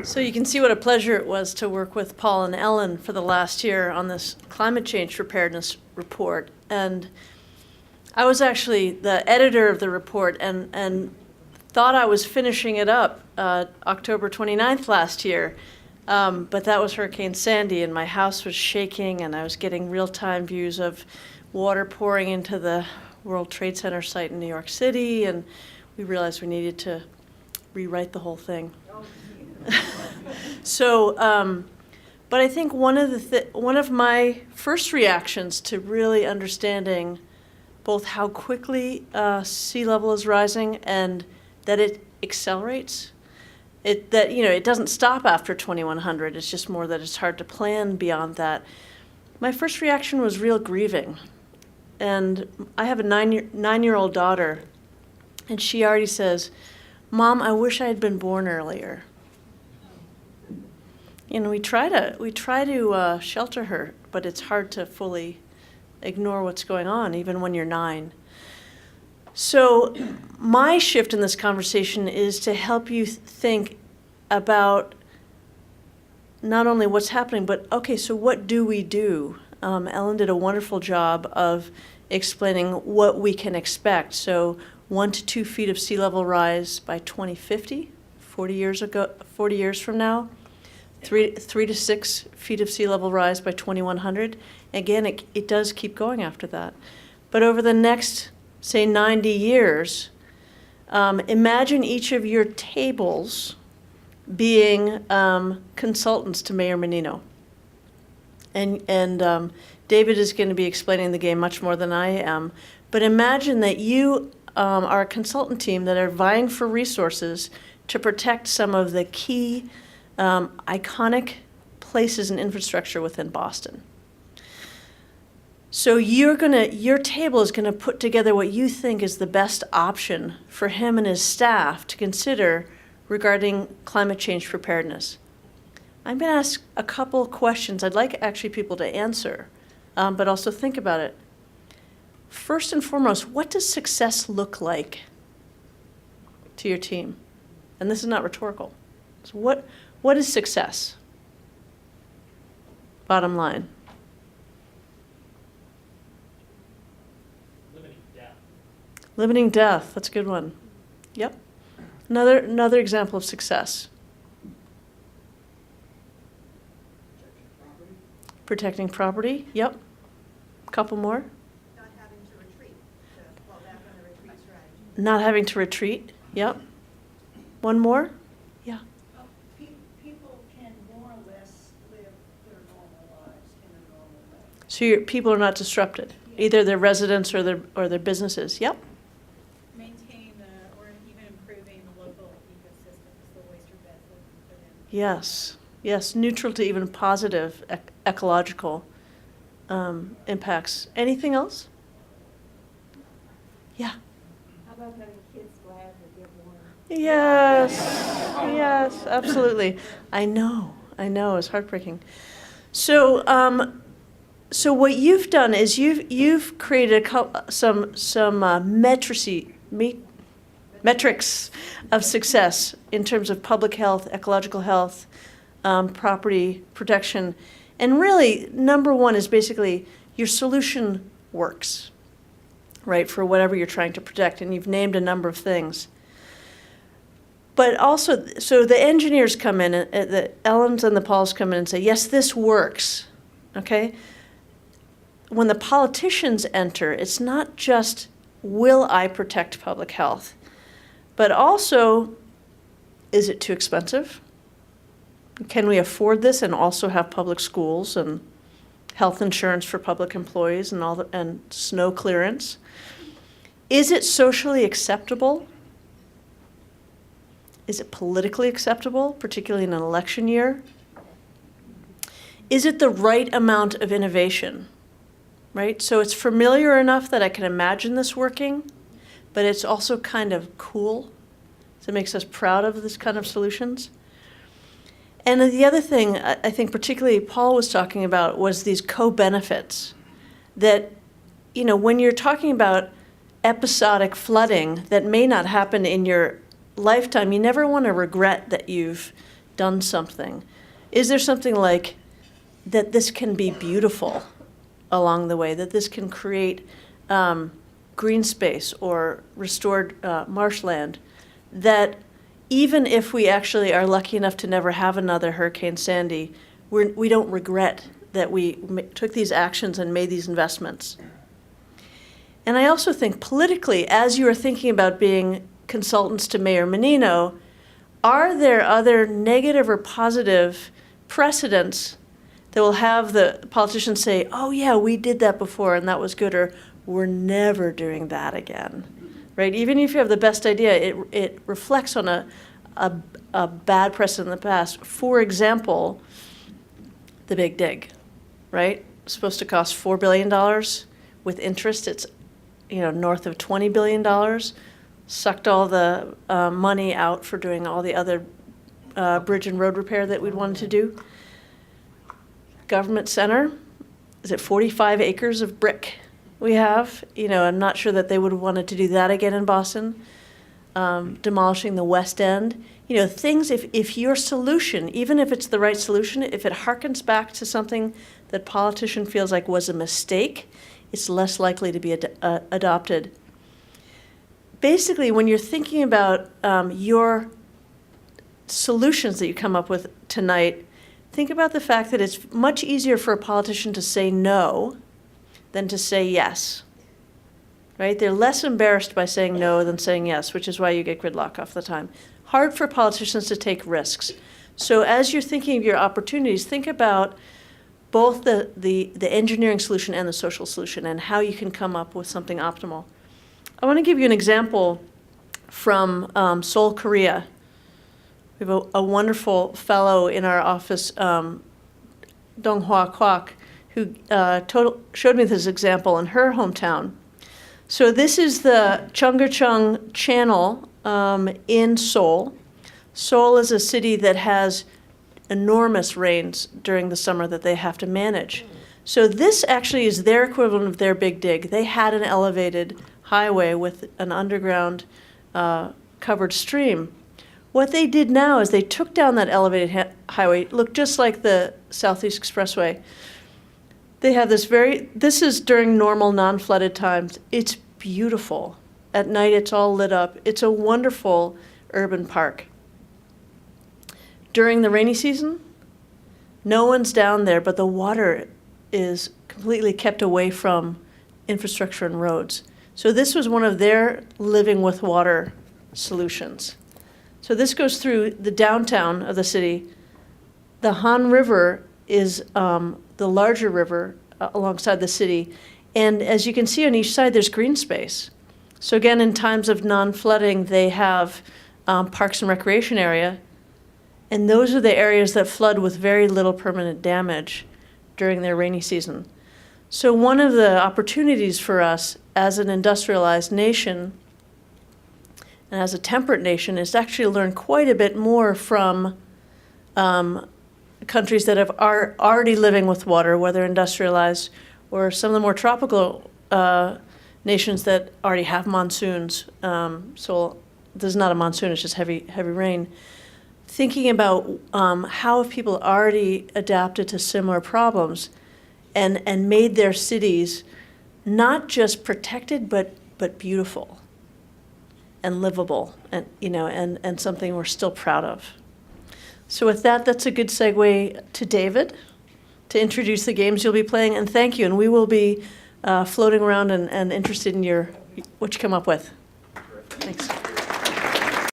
So you can see what a pleasure it was to work with Paul and Ellen for the last year on this climate change preparedness report. And I was actually the editor of the report and thought I was finishing it up October 29th last year. But that was Hurricane Sandy, and my house was shaking, and I was getting real-time views of water pouring into the World Trade Center site in New York City, and we realized we needed to rewrite the whole thing. So, but I think one of my first reactions to really understanding both how quickly sea level is rising and that it accelerates, it doesn't stop after 2100. It's just more that it's hard to plan beyond that. My first reaction was real grieving, and I have a nine-year-old daughter, and she already says, "Mom, I wish I had been born earlier." And we try to shelter her, but it's hard to fully ignore what's going on, even when you're 9. So my shift in this conversation is to help you think about not only what's happening, but okay, so what do we do? Ellen did a wonderful job of explaining what we can expect. So 1 to 2 feet of sea level rise by 2050, 40 years from now. 3 to 6 feet of sea level rise by 2100. Again, it does keep going after that. But over the next, say, 90 years, imagine each of your tables being consultants to Mayor Menino. And David is going to be explaining the game much more than I am. But imagine that you are a consultant team that are vying for resources to protect some of the key iconic places and infrastructure within Boston. So your table is going to put together what you think is the best option for him and his staff to consider regarding climate change preparedness. I'm going to ask a couple questions I'd like actually people to answer, but also think about it. First and foremost, what does success look like to your team? And this is not rhetorical. So what is success? Bottom line. Limiting death, that's a good one. Yep. Another example of success. Protecting property, yep. A couple more. Not having to retreat, to fall back on the retreat strategy. Not having to retreat, yep. One more? Yeah. People can more or less live their normal lives in a normal way. So your people are not disrupted, either their residents or their businesses, yep. Maintain or even improving the local ecosystems, the oyster beds that we put in. Yes, neutral to even positive ecological impacts. Anything else? Yeah. How about having kids glad that they're born? Yes, absolutely. I know, it's heartbreaking. So, so what you've done is you've created some metrics of success in terms of public health, ecological health, property protection, and really number one is basically your solution works, right, for whatever you're trying to protect, and you've named a number of things. But also, so the engineers come in, the Ellens and the Pauls come in and say, yes, this works, okay? When the politicians enter, it's not just, will I protect public health, but also, is it too expensive? Can we afford this and also have public schools and health insurance for public employees and snow clearance? Is it socially acceptable? Is it politically acceptable, particularly in an election year? Is it the right amount of innovation, right? So it's familiar enough that I can imagine this working, but it's also kind of cool. So it makes us proud of this kind of solutions. And the other thing I think particularly Paul was talking about was these co-benefits that, when you're talking about episodic flooding that may not happen in your lifetime, you never want to regret that you've done something? Is there something like that this can be beautiful along the way, that this can create green space or restored marshland, that even if we actually are lucky enough to never have another Hurricane Sandy, we don't regret that we took these actions and made these investments. And I also think politically, as you are thinking about being consultants to Mayor Menino, are there other negative or positive precedents that will have the politicians say, oh yeah, we did that before and that was good, or we're never doing that again, right? Even if you have the best idea, it reflects on a bad precedent in the past. For example, the Big Dig, right? It's supposed to cost $4 billion. With interest, it's north of $20 billion. Sucked all the money out for doing all the other bridge and road repair that we'd wanted to do. Government Center, is it 45 acres of brick we have? I'm not sure that they would have wanted to do that again in Boston. Demolishing the West End. Things, if your solution, even if it's the right solution, if it harkens back to something that politician feels like was a mistake, it's less likely to be adopted. Basically, when you're thinking about your solutions that you come up with tonight, think about the fact that it's much easier for a politician to say no than to say yes, right? They're less embarrassed by saying no than saying yes, which is why you get gridlock off the time. Hard for politicians to take risks. So as you're thinking of your opportunities, think about both the engineering solution and the social solution and how you can come up with something optimal. I want to give you an example from Seoul, Korea. We have a wonderful fellow in our office, Dong-Hwa Kwak, who showed me this example in her hometown. So this is the Cheonggyecheon Channel in Seoul. Seoul is a city that has enormous rains during the summer that they have to manage. So this actually is their equivalent of their Big Dig. They had an elevated highway with an underground covered stream. What they did now is they took down that elevated highway. It looked just like the Southeast Expressway. They have this is during normal non-flooded times. It's beautiful. At night it's all lit up. It's a wonderful urban park. During the rainy season, no one's down there, but the water is completely kept away from infrastructure and roads. So this was one of their living with water solutions. So this goes through the downtown of the city. The Han River is the larger river alongside the city. And as you can see on each side, there's green space. So again, in times of non-flooding, they have parks and recreation area. And those are the areas that flood with very little permanent damage during their rainy season. So one of the opportunities for us as an industrialized nation and as a temperate nation is to actually learn quite a bit more from countries that are already living with water, whether industrialized or some of the more tropical nations that already have monsoons. So this is not a monsoon, it's just heavy rain. Thinking about how have people already adapted to similar problems and made their cities not just protected, but beautiful and livable, and and something we're still proud of. So with that, that's a good segue to David to introduce the games you'll be playing, and thank you. And we will be floating around and interested in what you come up with. Thanks.